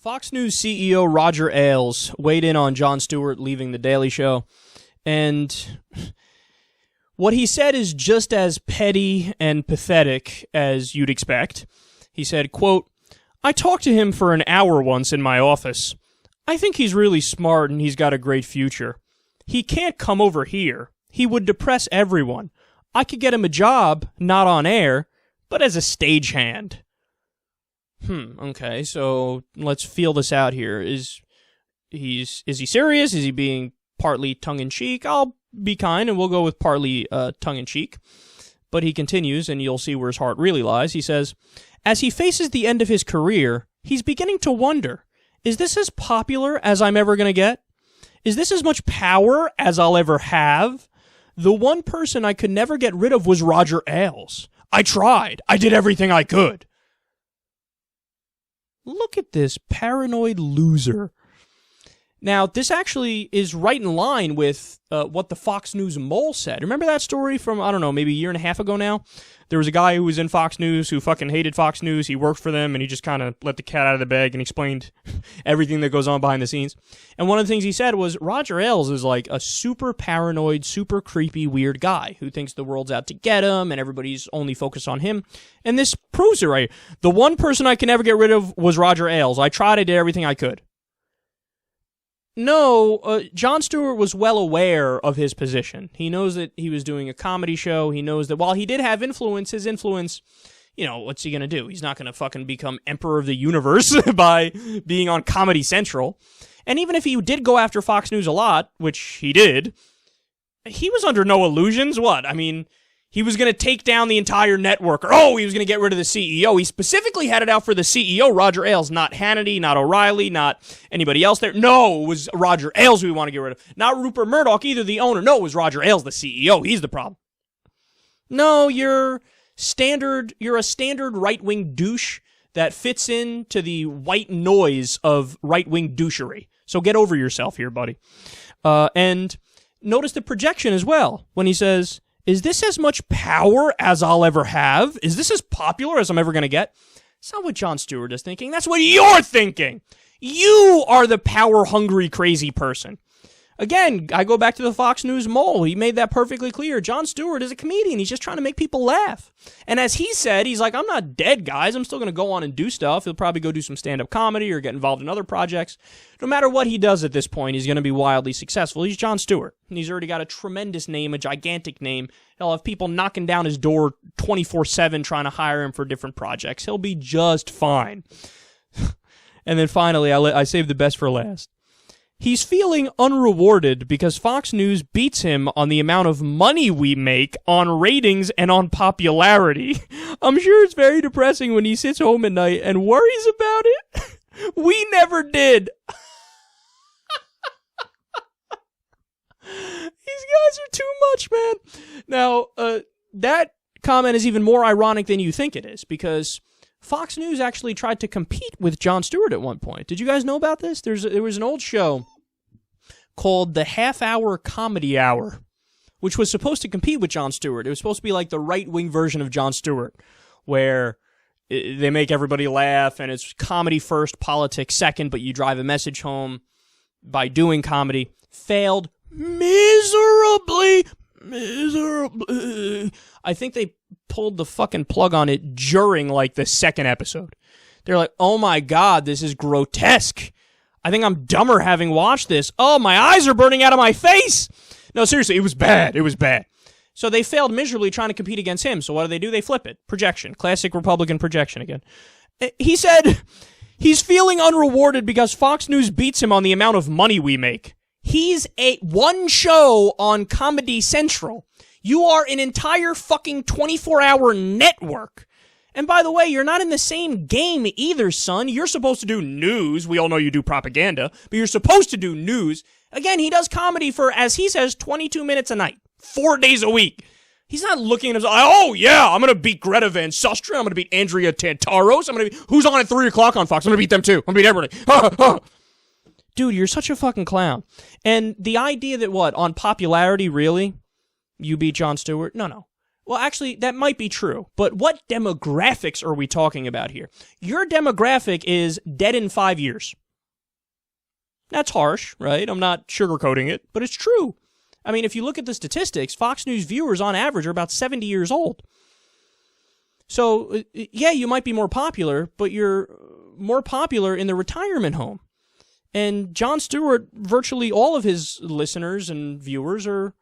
Fox News CEO Roger Ailes weighed in on Jon Stewart leaving The Daily Show, and what he said is just as petty and pathetic as you'd expect. He said, quote, "I talked to him for an hour once in my office. I think he's really smart and he's got a great future. He can't come over here. He would depress everyone. I could get him a job, not on air, but as a stagehand." Okay, so let's feel this out here. Is he serious? Is he being partly tongue-in-cheek? I'll be kind, and we'll go with partly tongue-in-cheek. But he continues, and you'll see where his heart really lies. He says, as he faces the end of his career, he's beginning to wonder, is this as popular as I'm ever going to get? Is this as much power as I'll ever have? The one person I could never get rid of was Roger Ailes. I tried. I did everything I could. Look at this paranoid loser. Now, this actually is right in line with what the Fox News mole said. Remember that story from, I don't know, maybe a year and a half ago now? There was a guy who was in Fox News who fucking hated Fox News. He worked for them, and he just kind of let the cat out of the bag and explained everything that goes on behind the scenes. And one of the things he said was, Roger Ailes is like a super paranoid, super creepy, weird guy who thinks the world's out to get him and everybody's only focused on him. And this proves it right. The one person I can never get rid of was Roger Ailes. I tried, I did everything I could. No, Jon Stewart was well aware of his position. He knows that he was doing a comedy show. He knows that while he did have influence, his influence, you know, what's he going to do? He's not going to fucking become emperor of the universe by being on Comedy Central. And even if he did go after Fox News a lot, which he did, he was under no illusions. What? I mean, he was going to take down the entire network, or, he was going to get rid of the CEO. He specifically had it out for the CEO, Roger Ailes, not Hannity, not O'Reilly, not anybody else there. No, it was Roger Ailes we want to get rid of. Not Rupert Murdoch, either, the owner. No, it was Roger Ailes, the CEO. He's the problem. No, you're a standard right-wing douche that fits into the white noise of right-wing douchery. So get over yourself here, buddy. And notice the projection as well when he says, is this as much power as I'll ever have? Is this as popular as I'm ever going to get? It's not what Jon Stewart is thinking. That's what you're thinking. You are the power-hungry, crazy person. Again, I go back to the Fox News mole. He made that perfectly clear. Jon Stewart is a comedian. He's just trying to make people laugh. And as he said, he's like, I'm not dead, guys. I'm still going to go on and do stuff. He'll probably go do some stand-up comedy or get involved in other projects. No matter what he does at this point, he's going to be wildly successful. He's Jon Stewart. And he's already got a tremendous name, a gigantic name. He'll have people knocking down his door 24/7 trying to hire him for different projects. He'll be just fine. And then finally, I saved the best for last. He's feeling unrewarded because Fox News beats him on the amount of money we make on ratings and on popularity. I'm sure it's very depressing when he sits home at night and worries about it. We never did. These guys are too much, man. Now, that comment is even more ironic than you think it is, because Fox News actually tried to compete with Jon Stewart at one point. Did you guys know about this? There was an old show called the Half-Hour Comedy Hour, which was supposed to compete with Jon Stewart. It was supposed to be like the right-wing version of Jon Stewart, where they make everybody laugh, and it's comedy first, politics second, but you drive a message home by doing comedy. Failed miserably. I think they pulled the fucking plug on it during, like, the second episode. They're like, oh my god, this is grotesque. I think I'm dumber having watched this. Oh, my eyes are burning out of my face. No, seriously, it was bad. It was bad. So they failed miserably trying to compete against him. So what do? They flip it. Projection. Classic Republican projection again. He said he's feeling unrewarded because Fox News beats him on the amount of money we make. He's one show on Comedy Central. You are an entire fucking 24-hour network. And by the way, you're not in the same game either, son. You're supposed to do news. We all know you do propaganda, but you're supposed to do news. Again, he does comedy for, as he says, 22 minutes a night, 4 days a week. He's not looking at himself, oh yeah, I'm going to beat Greta Van Susteren. I'm going to beat Andrea Tantaros. Who's on at 3 o'clock on Fox? I'm going to beat them too. I'm going to beat everybody. Dude, you're such a fucking clown. And the idea that, on popularity, really, you beat Jon Stewart? No. Well, actually, that might be true. But what demographics are we talking about here? Your demographic is dead in 5 years. That's harsh, right? I'm not sugarcoating it, but it's true. I mean, if you look at the statistics, Fox News viewers on average are about 70 years old. So, yeah, you might be more popular, but you're more popular in the retirement home. And Jon Stewart, virtually all of his listeners and viewers are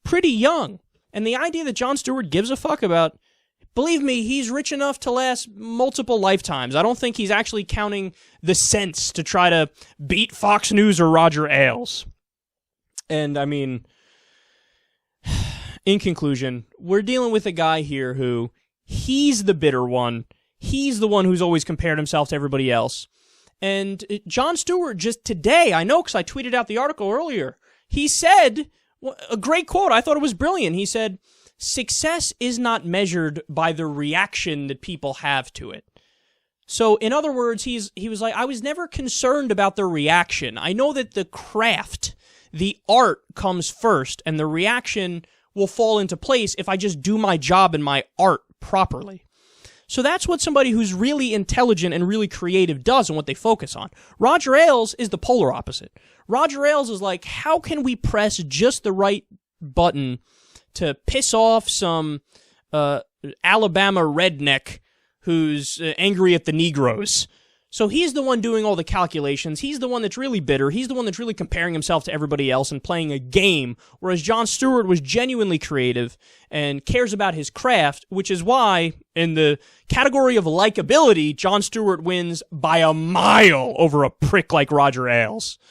pretty young. And the idea that Jon Stewart gives a fuck about, believe me, he's rich enough to last multiple lifetimes. I don't think he's actually counting the cents to try to beat Fox News or Roger Ailes. And, I mean, in conclusion, we're dealing with a guy here who, he's the bitter one. He's the one who's always compared himself to everybody else. And Jon Stewart just today, I know because I tweeted out the article earlier, he said, a great quote, I thought it was brilliant. He said, success is not measured by the reaction that people have to it. So, in other words, he was like, I was never concerned about the reaction. I know that the craft, the art comes first, and the reaction will fall into place if I just do my job and my art properly. So that's what somebody who's really intelligent and really creative does and what they focus on. Roger Ailes is the polar opposite. Roger Ailes is like, how can we press just the right button to piss off some Alabama redneck who's angry at the Negroes? So he's the one doing all the calculations. He's the one that's really bitter. He's the one that's really comparing himself to everybody else and playing a game, whereas Jon Stewart was genuinely creative and cares about his craft, which is why, in the category of likability, Jon Stewart wins by a mile over a prick like Roger Ailes.